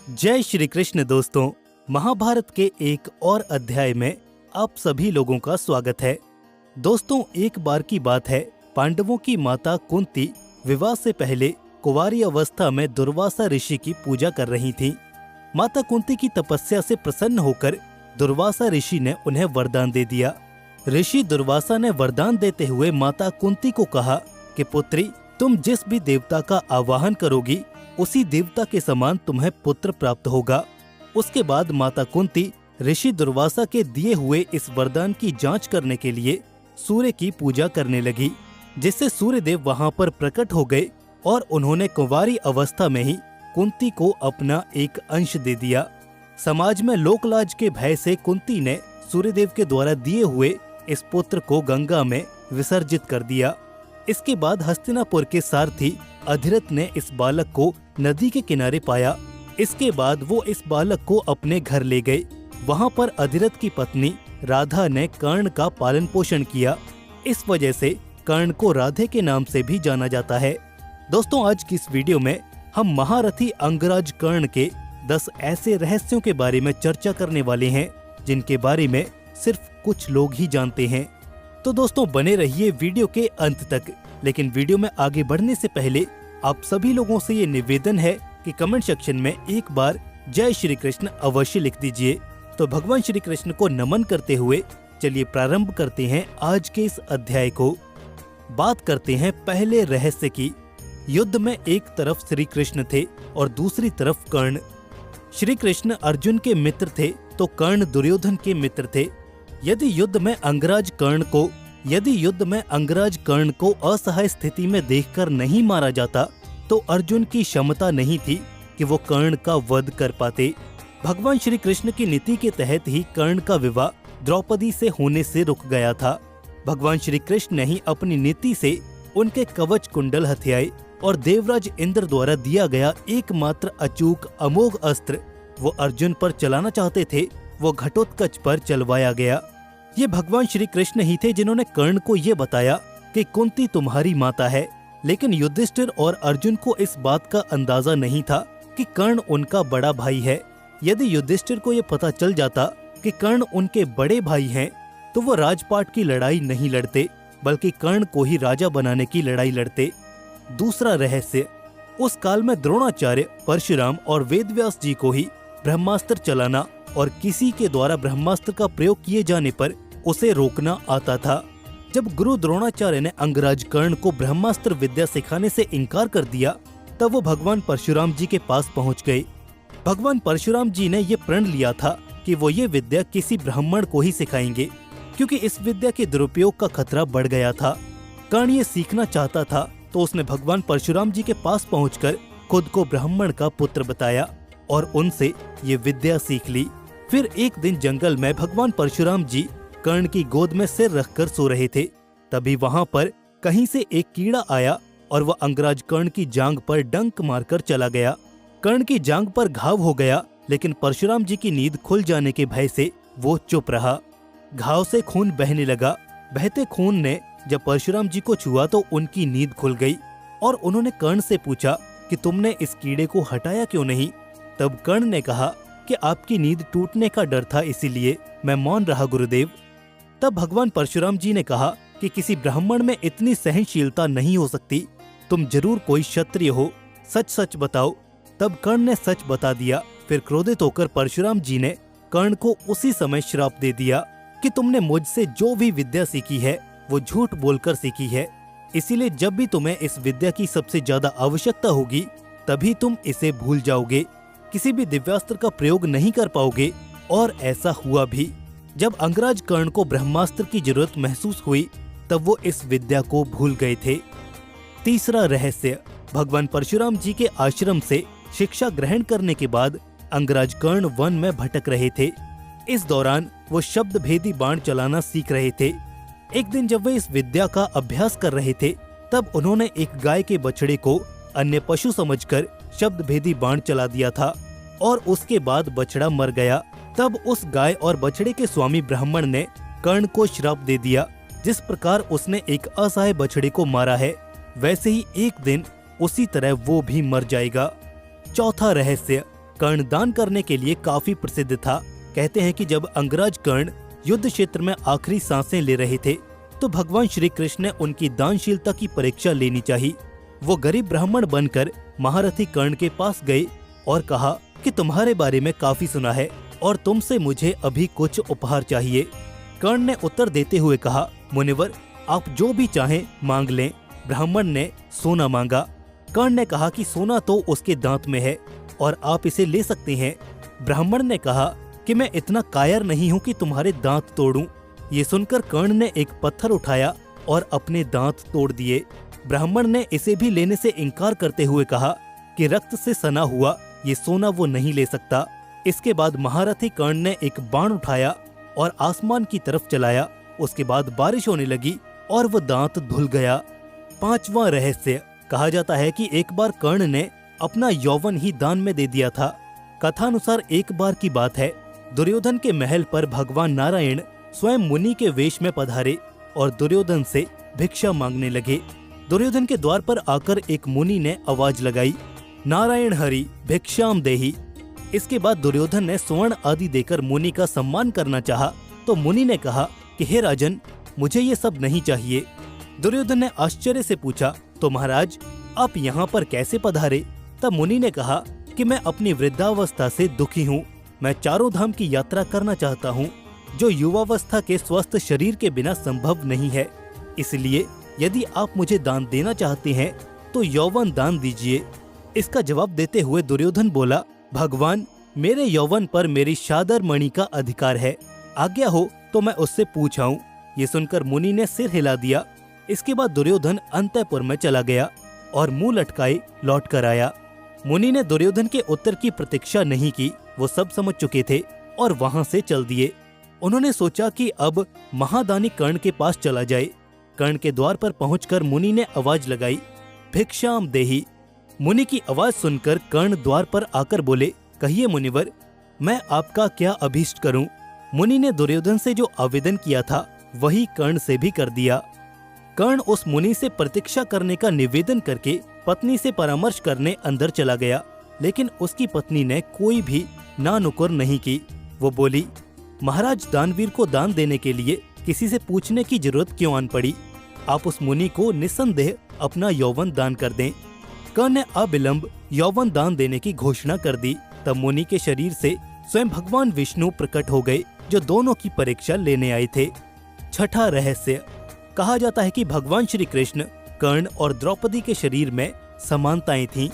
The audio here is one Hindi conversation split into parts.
जय श्री कृष्ण दोस्तों। महाभारत के एक और अध्याय में आप सभी लोगों का स्वागत है। दोस्तों, एक बार की बात है, पांडवों की माता कुंती विवाह से पहले कुंवारी अवस्था में दुर्वासा ऋषि की पूजा कर रही थी। माता कुंती की तपस्या से प्रसन्न होकर दुर्वासा ऋषि ने उन्हें वरदान दे दिया। ऋषि दुर्वासा ने वरदान देते हुए माता कुंती को कहा कि पुत्री, तुम जिस भी देवता का आवाहन करोगी उसी देवता के समान तुम्हें पुत्र प्राप्त होगा। उसके बाद माता कुंती ऋषि दुर्वासा के दिए हुए इस वरदान की जांच करने के लिए सूर्य की पूजा करने लगी, जिससे सूर्यदेव वहां पर प्रकट हो गए और उन्होंने कुंवारी अवस्था में ही कुंती को अपना एक अंश दे दिया। समाज में लोकलाज के भय से कुंती ने सूर्यदेव के द्वारा दिए हुए इस पुत्र को गंगा में विसर्जित कर दिया। इसके बाद हस्तिनापुर के सारथी अधिरथ ने इस बालक को नदी के किनारे पाया। इसके बाद वो इस बालक को अपने घर ले गए। वहाँ पर अधिरथ की पत्नी राधा ने कर्ण का पालन पोषण किया। इस वजह से कर्ण को राधे के नाम से भी जाना जाता है। दोस्तों, आज की इस वीडियो में हम महारथी अंगराज कर्ण के 10 ऐसे रहस्यों के बारे में चर्चा करने वाले हैं जिनके बारे में सिर्फ कुछ लोग ही जानते हैं। तो दोस्तों, बने रहिए वीडियो के अंत तक। लेकिन वीडियो में आगे बढ़ने से पहले आप सभी लोगों से ये निवेदन है कि कमेंट सेक्शन में एक बार जय श्री कृष्ण अवश्य लिख दीजिए। तो भगवान श्री कृष्ण को नमन करते हुए चलिए प्रारंभ करते हैं आज के इस अध्याय को। बात करते हैं पहले रहस्य की। युद्ध में एक तरफ श्री कृष्ण थे और दूसरी तरफ कर्ण। श्री कृष्ण अर्जुन के मित्र थे तो कर्ण दुर्योधन के मित्र थे। यदि युद्ध में अंगराज कर्ण को असहाय स्थिति में देखकर नहीं मारा जाता तो अर्जुन की क्षमता नहीं थी कि वो कर्ण का वध कर पाते। भगवान श्री कृष्ण की नीति के तहत ही कर्ण का विवाह द्रौपदी से होने से रुक गया था। भगवान श्री कृष्ण ने ही अपनी नीति से उनके कवच कुंडल हथियाए और देवराज इंद्र द्वारा दिया गया एकमात्र अचूक अमोघ अस्त्र वो अर्जुन पर चलाना चाहते थे, वो घटोत्कच पर चलवाया गया। ये भगवान श्री कृष्ण ही थे जिन्होंने कर्ण को ये बताया कि कुंती तुम्हारी माता है। लेकिन युधिष्ठिर और अर्जुन को इस बात का अंदाजा नहीं था कि कर्ण उनका बड़ा भाई है। यदि युधिष्ठिर को ये पता चल जाता कि कर्ण उनके बड़े भाई हैं, तो वो राजपाट की लड़ाई नहीं लड़ते बल्कि कर्ण को ही राजा बनाने की लड़ाई लड़ते। दूसरा रहस्य, उस काल में द्रोणाचार्य, परशुराम और वेदव्यास जी को ही ब्रह्मास्त्र चलाना और किसी के द्वारा ब्रह्मास्त्र का प्रयोग किए जाने पर उसे रोकना आता था। जब गुरु द्रोणाचार्य ने अंगराज कर्ण को ब्रह्मास्त्र विद्या सिखाने से इनकार कर दिया, तब वो भगवान परशुराम जी के पास पहुंच गए। भगवान परशुराम जी ने ये प्रण लिया था कि वो ये विद्या किसी ब्राह्मण को ही सिखाएंगे, क्योंकि इस विद्या के दुरुपयोग का खतरा बढ़ गया था। कर्ण ये सीखना चाहता था तो उसने भगवान परशुराम जी के पास पहुंचकर खुद को ब्राह्मण का पुत्र बताया और उनसे ये विद्या सीख ली। फिर एक दिन जंगल में भगवान परशुराम जी कर्ण की गोद में सिर रखकर सो रहे थे। तभी वहां पर कहीं से एक कीड़ा आया और वह अंगराज कर्ण की जांघ पर डंक मारकर चला गया। कर्ण की जांघ पर घाव हो गया, लेकिन परशुराम जी की नींद खुल जाने के भय से वो चुप रहा। घाव से खून बहने लगा। बहते खून ने जब परशुराम जी को छुआ तो उनकी नींद खुल गई और उन्होंने कर्ण से पूछा कि तुमने इस कीड़े को हटाया क्यों नहीं। तब कर्ण ने कहा कि आपकी नींद टूटने का डर था, इसीलिए मैं मौन रहा गुरुदेव। तब भगवान परशुराम जी ने कहा कि किसी ब्राह्मण में इतनी सहनशीलता नहीं हो सकती, तुम जरूर कोई क्षत्रिय हो, सच सच बताओ। तब कर्ण ने सच बता दिया। फिर क्रोधित होकर परशुराम जी ने कर्ण को उसी समय श्राप दे दिया कि तुमने मुझसे जो भी विद्या सीखी है वो झूठ बोलकर सीखी है, इसीलिए जब भी तुम्हें इस विद्या की सबसे ज्यादा आवश्यकता होगी तभी तुम इसे भूल जाओगे, किसी भी दिव्यास्त्र का प्रयोग नहीं कर पाओगे। और ऐसा हुआ भी। जब अंगराज कर्ण को ब्रह्मास्त्र की जरूरत महसूस हुई तब वो इस विद्या को भूल गए थे। तीसरा रहस्य, भगवान परशुराम जी के आश्रम से शिक्षा ग्रहण करने के बाद अंगराज कर्ण वन में भटक रहे थे। इस दौरान वो शब्द भेदी बाण चलाना सीख रहे थे। एक दिन जब वे इस विद्या का अभ्यास कर रहे थे तब उन्होंने एक गाय के बछड़े को अन्य पशु समझकर शब्द भेदी बाण चला दिया था और उसके बाद बछड़ा मर गया। तब उस गाय और बछड़े के स्वामी ब्राह्मण ने कर्ण को श्राप दे दिया। जिस प्रकार उसने एक असहाय बछड़े को मारा है, वैसे ही एक दिन उसी तरह वो भी मर जाएगा। चौथा रहस्य, कर्ण दान करने के लिए काफी प्रसिद्ध था। कहते हैं कि जब अंगराज कर्ण युद्ध क्षेत्र में आखिरी सांसें ले रहे थे तो भगवान श्री कृष्ण ने उनकी दानशीलता की परीक्षा लेनी चाहिए। वो गरीब ब्राह्मण बनकर महारथी कर्ण के पास गए और कहा कि तुम्हारे बारे में काफी सुना है और तुमसे मुझे अभी कुछ उपहार चाहिए। कर्ण ने उत्तर देते हुए कहा, मुनिवर आप जो भी चाहें मांग लें। ब्राह्मण ने सोना मांगा। कर्ण ने कहा कि सोना तो उसके दांत में है और आप इसे ले सकते हैं। ब्राह्मण ने कहा कि मैं इतना कायर नहीं हूँ कि तुम्हारे दांत तोड़ूं। ये सुनकर कर्ण ने एक पत्थर उठाया और अपने दांत तोड़ दिए। ब्राह्मण ने इसे भी लेने से इनकार करते हुए कहा कि रक्त से सना हुआ ये सोना वो नहीं ले सकता। इसके बाद महारथी कर्ण ने एक बाण उठाया और आसमान की तरफ चलाया। उसके बाद बारिश होने लगी और वो दांत धुल गया। 5वां रहस्य, कहा जाता है कि एक बार कर्ण ने अपना यौवन ही दान में दे दिया था। कथानुसार एक बार की बात है, दुर्योधन के महल पर भगवान नारायण स्वयं मुनि के वेश में पधारे और दुर्योधन से भिक्षा मांगने लगे। दुर्योधन के द्वार पर आकर एक मुनि ने आवाज लगाई, नारायण हरि भिक्षाम देहि। इसके बाद दुर्योधन ने स्वर्ण आदि देकर मुनि का सम्मान करना चाहा तो मुनि ने कहा कि हे राजन, मुझे ये सब नहीं चाहिए। दुर्योधन ने आश्चर्य से पूछा, तो महाराज आप यहाँ पर कैसे पधारे? तब मुनि ने कहा कि मैं अपनी वृद्धावस्था से दुखी हूँ। मैं चारों धाम की यात्रा करना चाहता हूँ, जो युवावस्था के स्वस्थ शरीर के बिना संभव नहीं है। इसलिए यदि आप मुझे दान देना चाहते हैं तो यौवन दान दीजिए। इसका जवाब देते हुए दुर्योधन बोला, भगवान मेरे यौवन पर मेरी शादर मणि का अधिकार है, आज्ञा हो तो मैं उससे पूछाऊं। ये सुनकर मुनि ने सिर हिला दिया। इसके बाद दुर्योधन अंतःपुर में चला गया और मुंह लटकाए लौट कर आया। मुनि ने दुर्योधन के उत्तर की प्रतीक्षा नहीं की, वो सब समझ चुके थे और वहां से चल दिए। उन्होंने सोचा कि अब महादानी कर्ण के पास चला जाए। कर्ण के द्वार पर पहुंचकर मुनि ने आवाज लगाई, भिक्षाम देहि। मुनि की आवाज सुनकर कर्ण द्वार पर आकर बोले, कहिए मुनिवर, मैं आपका क्या अभीष्ट करूं? मुनि ने दुर्योधन से जो आवेदन किया था वही कर्ण से भी कर दिया। कर्ण उस मुनि से प्रतीक्षा करने का निवेदन करके पत्नी से परामर्श करने अंदर चला गया, लेकिन उसकी पत्नी ने कोई भी नानुकुर नहीं की। वो बोली, महाराज दानवीर को दान देने के लिए किसी से पूछने की जरूरत क्यों आन पड़ी? आप उस मुनि को निस्संदेह अपना यौवन दान कर दें। कर्ण ने अविलंब यौवन दान देने की घोषणा कर दी। तब मुनि के शरीर से स्वयं भगवान विष्णु प्रकट हो गए, जो दोनों की परीक्षा लेने आए थे। 6ठा रहस्य, कहा जाता है कि भगवान श्री कृष्ण कर्ण और द्रौपदी के शरीर में समानताएं थीं।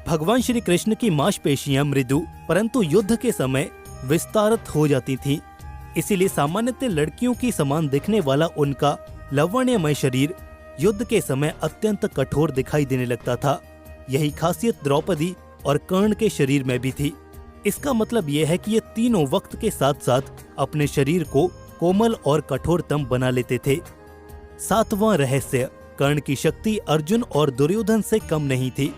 भगवान श्री कृष्ण की मांसपेशियां मृदु परंतु युद्ध के समय विस्तारित हो जाती थीं। इसीलिए सामान्यतः लड़कियों की समान दिखने वाला उनका लावण्यमय शरीर युद्ध के समय अत्यंत कठोर दिखाई देने लगता था। यही खासियत द्रौपदी और कर्ण के शरीर में भी थी। इसका मतलब यह है कि ये तीनों वक्त के साथ साथ अपने शरीर को कोमल और कठोरतम बना लेते थे। 7वां रहस्य, कर्ण की शक्ति अर्जुन और दुर्योधन से कम नहीं थी।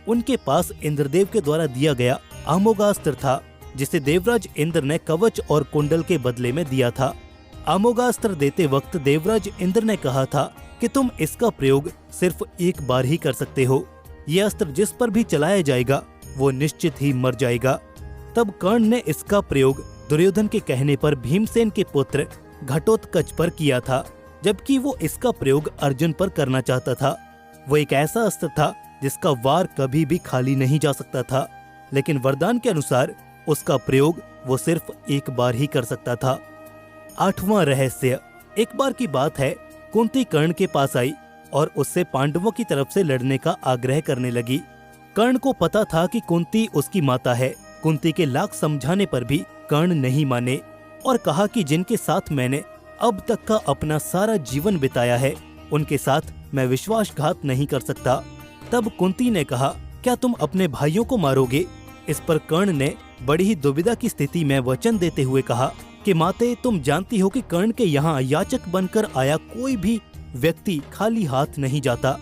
उनके पास इंद्रदेव के द्वारा दिया गया आमोगास्त्र था, जिसे देवराज इंद्र ने कवच और कुंडल के बदले में दिया था। आमोगास्त्र देते वक्त देवराज इंद्र ने कहा था कि तुम इसका प्रयोग सिर्फ एक बार ही कर सकते हो। ये अस्त्र जिस पर भी चलाया जाएगा वो निश्चित ही मर जाएगा। तब कर्ण ने इसका प्रयोग दुर्योधन के कहने पर भीमसेन के पुत्र घटोत्कच पर किया था, जबकि वो इसका प्रयोग अर्जुन पर करना चाहता था। वो एक ऐसा अस्त्र था जिसका वार कभी भी खाली नहीं जा सकता था, लेकिन वरदान के अनुसार उसका प्रयोग वो सिर्फ एक बार ही कर सकता था। 8वां रहस्य, एक बार की बात है, कुंती कर्ण के पास आई और उससे पांडवों की तरफ से लड़ने का आग्रह करने लगी। कर्ण को पता था कि कुंती उसकी माता है। कुंती के लाख समझाने पर भी कर्ण नहीं माने और कहा कि जिनके साथ मैंने अब तक का अपना सारा जीवन बिताया है, उनके साथ मैं विश्वासघात नहीं कर सकता। तब कुंती ने कहा, क्या तुम अपने भाइयों को मारोगे? इस पर कर्ण ने बड़ी ही दुविधा की स्थिति में वचन देते हुए कहा कि माते, तुम जानती हो कि कर्ण के यहाँ याचक बनकर आया कोई भी व्यक्ति खाली हाथ नहीं जाता।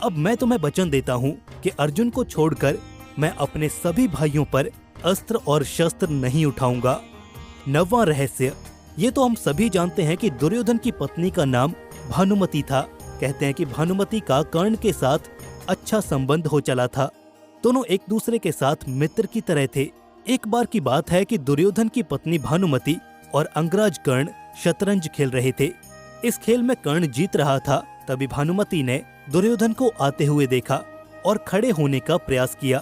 अब मैं तुम्हें वचन देता हूँ कि अर्जुन को छोड़कर मैं अपने सभी भाइयों पर अस्त्र और शस्त्र नहीं उठाऊंगा। 9वां रहस्य, ये तो हम सभी जानते हैं कि दुर्योधन की पत्नी का नाम भानुमति था। कहते हैं कि भानुमति का कर्ण के साथ अच्छा संबंध हो चला था। दोनों एक दूसरे के साथ मित्र की तरह थे। एक बार की बात है कि दुर्योधन की पत्नी भानुमति और अंगराज कर्ण शतरंज खेल रहे थे। इस खेल में कर्ण जीत रहा था। तभी भानुमति ने दुर्योधन को आते हुए देखा और खड़े होने का प्रयास किया।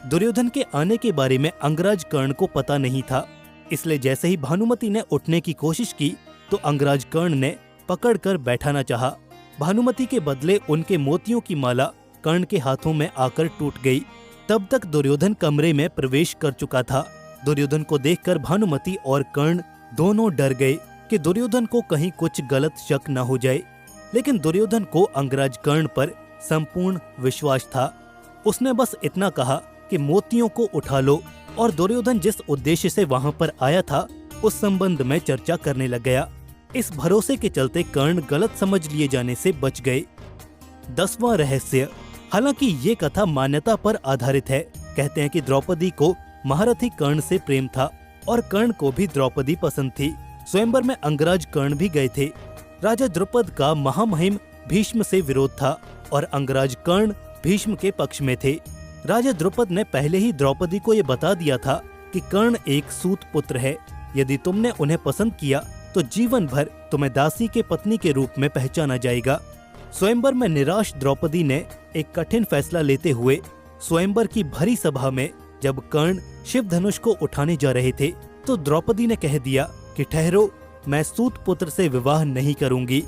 दुर्योधन के आने के बारे में अंगराज कर्ण को पता नहीं था, इसलिए जैसे ही भानुमति ने उठने की कोशिश की तो अंगराज कर्ण ने पकड़कर बैठाना चाहा। भानुमति के बदले उनके मोतियों की माला कर्ण के हाथों में आकर टूट गई। तब तक दुर्योधन कमरे में प्रवेश कर चुका था। दुर्योधन को देखकर भानुमति और कर्ण दोनों डर गए कि दुर्योधन को कहीं कुछ गलत शक न हो जाए। लेकिन दुर्योधन को अंगराज कर्ण पर संपूर्ण विश्वास था। उसने बस इतना कहा कि मोतियों को उठा लो, और दुर्योधन जिस उद्देश्य से वहां पर आया था उस संबंध में चर्चा करने लग गया। इस भरोसे के चलते कर्ण गलत समझ लिए जाने से बच गए। 10वां रहस्य। हालांकि ये कथा मान्यता पर आधारित है। कहते हैं कि द्रौपदी को महारथी कर्ण से प्रेम था और कर्ण को भी द्रौपदी पसंद थी। स्वयंवर में अंगराज कर्ण भी गए थे। राजा द्रुपद का महामहिम भीष्म से विरोध था और अंगराज कर्ण भीष्म के पक्ष में थे। राजा द्रुपद ने पहले ही द्रौपदी को ये बता दिया था कि कर्ण एक सूत पुत्र है। यदि तुमने उन्हें पसंद किया तो जीवन भर तुम्हें दासी के पत्नी के रूप में पहचाना जाएगा। स्वयंवर में निराश द्रौपदी ने एक कठिन फैसला लेते हुए स्वयंवर की भरी सभा में जब कर्ण शिव धनुष को उठाने जा रहे थे तो द्रौपदी ने कह दिया कि ठहरो, मैं सूत पुत्र से विवाह नहीं करूंगी।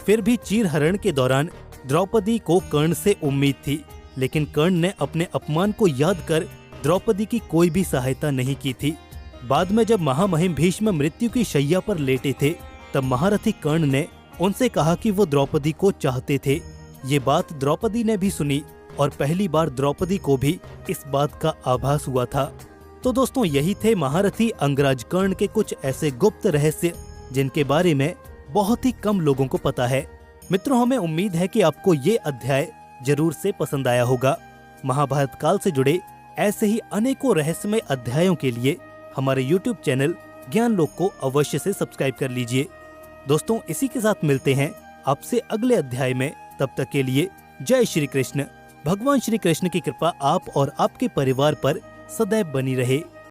फिर भी चीरहरण के दौरान द्रौपदी को कर्ण से उम्मीद थी, लेकिन कर्ण ने अपने अपमान को याद कर द्रौपदी की कोई भी सहायता नहीं की थी। बाद में जब महामहिम भीष्म मृत्यु की शैया पर लेटे थे तब महारथी कर्ण ने उनसे कहा कि वो द्रौपदी को चाहते थे। ये बात द्रौपदी ने भी सुनी और पहली बार द्रौपदी को भी इस बात का आभास हुआ था। तो दोस्तों, यही थे महारथी अंगराज कर्ण के कुछ ऐसे गुप्त रहस्य जिनके बारे में बहुत ही कम लोगों को पता है। मित्रों, हमें उम्मीद है कि आपको ये अध्याय जरूर से पसंद आया होगा। महाभारत काल से जुड़े ऐसे ही अनेकों रहस्यमय अध्यायों के लिए हमारे YouTube चैनल ज्ञान लोक को अवश्य से सब्सक्राइब कर लीजिए। दोस्तों, इसी के साथ मिलते हैं आपसे अगले अध्याय में। तब तक के लिए जय श्री कृष्ण। भगवान श्री कृष्ण की कृपा आप और आपके परिवार पर सदैव बनी रहे।